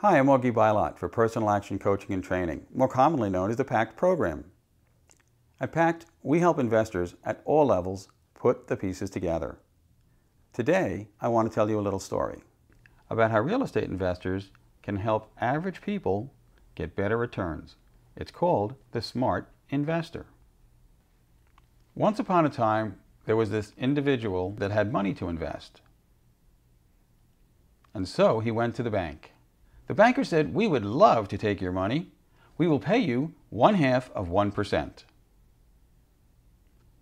Hi, I'm Augie Byllott for Personal Action Coaching and Training, more commonly known as the PACT program. At PACT, we help investors at all levels put the pieces together. Today, I want to tell you a little story about how real estate investors can help average people get better returns. It's called the Smart Investor. Once upon a time, there was this individual that had money to invest. And so he went to the bank. The banker said, "We would love to take your money. We will pay you 1/2 of 1%.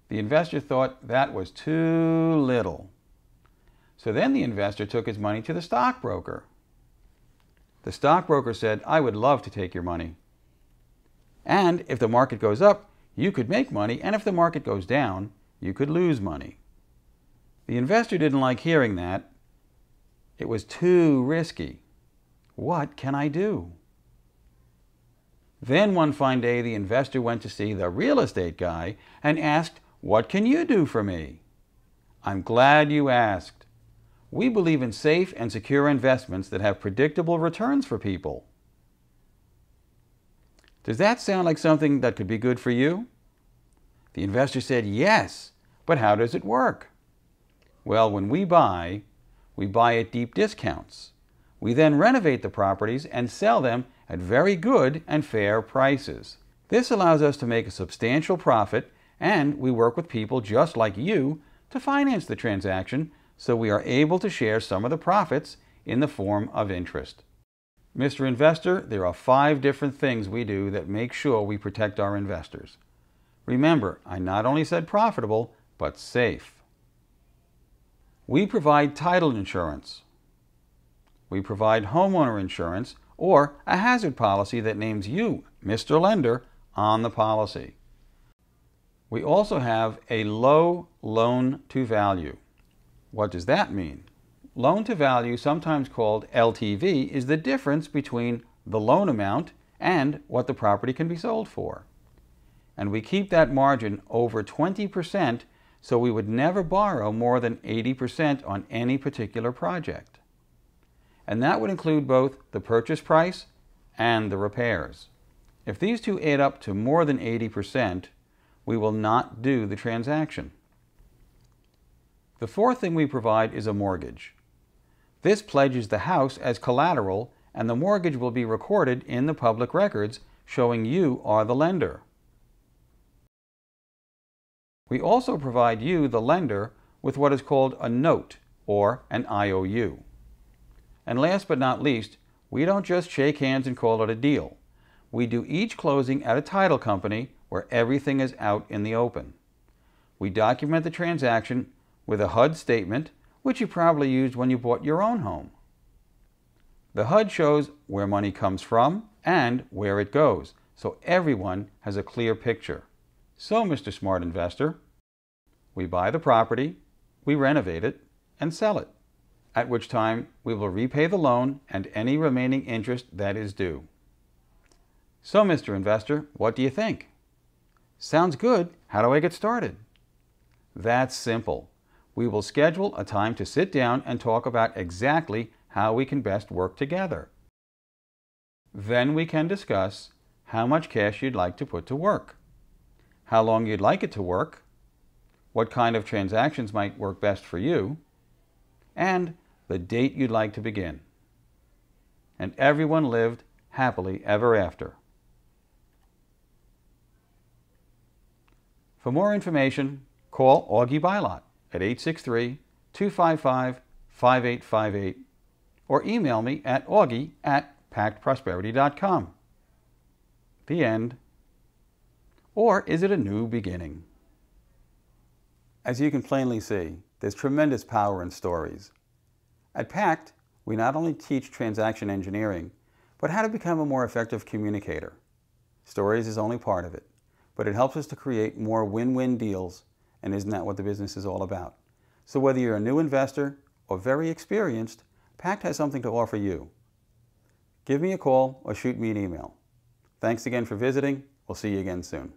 The investor thought that was too little. So then the investor took his money to the stockbroker. The stockbroker said, "I would love to take your money. And if the market goes up, you could make money, and if the market goes down, you could lose money." The investor didn't like hearing that. It was too risky. What can I do? Then one fine day, the investor went to see the real estate guy and asked, "What can you do for me?" "I'm glad you asked. We believe in safe and secure investments that have predictable returns for people." Does that sound like something that could be good for you? The investor said, "Yes, but how does it work?" "Well, when we buy at deep discounts. We then renovate the properties and sell them at very good and fair prices. This allows us to make a substantial profit, and we work with people just like you to finance the transaction, so we are able to share some of the profits in the form of interest." Mr. Investor, there are 5 different things we do that make sure we protect our investors. Remember, I not only said profitable, but safe. We provide title insurance. We provide homeowner insurance or a hazard policy that names you, Mr. Lender, on the policy. We also have a low loan to value. What does that mean? Loan to value, sometimes called LTV, is the difference between the loan amount and what the property can be sold for. And we keep that margin over 20%, so we would never borrow more than 80% on any particular project. And that would include both the purchase price and the repairs. If these two add up to more than 80%, we will not do the transaction. The 4th thing we provide is a mortgage. This pledges the house as collateral, and the mortgage will be recorded in the public records showing you are the lender. We also provide you, the lender, with what is called a note or an IOU. And last but not least, we don't just shake hands and call it a deal. We do each closing at a title company where everything is out in the open. We document the transaction with a HUD statement, which you probably used when you bought your own home. The HUD shows where money comes from and where it goes, so everyone has a clear picture. So, Mr. Smart Investor, we buy the property, we renovate it, and sell it, at which time we will repay the loan and any remaining interest that is due. So, Mr. Investor, what do you think? Sounds good. How do I get started? That's simple. We will schedule a time to sit down and talk about exactly how we can best work together. Then we can discuss how much cash you'd like to put to work, how long you'd like it to work, what kind of transactions might work best for you, and the date you'd like to begin. And everyone lived happily ever after. For more information, call Augie Byllott at 863-255-5858 or email me at augie@pactprosperity.com. The end. Or is it a new beginning? As you can plainly see, there's tremendous power in stories. At PACT, we not only teach transaction engineering, but how to become a more effective communicator. Stories is only part of it, but it helps us to create more win-win deals, and isn't that what the business is all about? So whether you're a new investor or very experienced, PACT has something to offer you. Give me a call or shoot me an email. Thanks again for visiting. We'll see you again soon.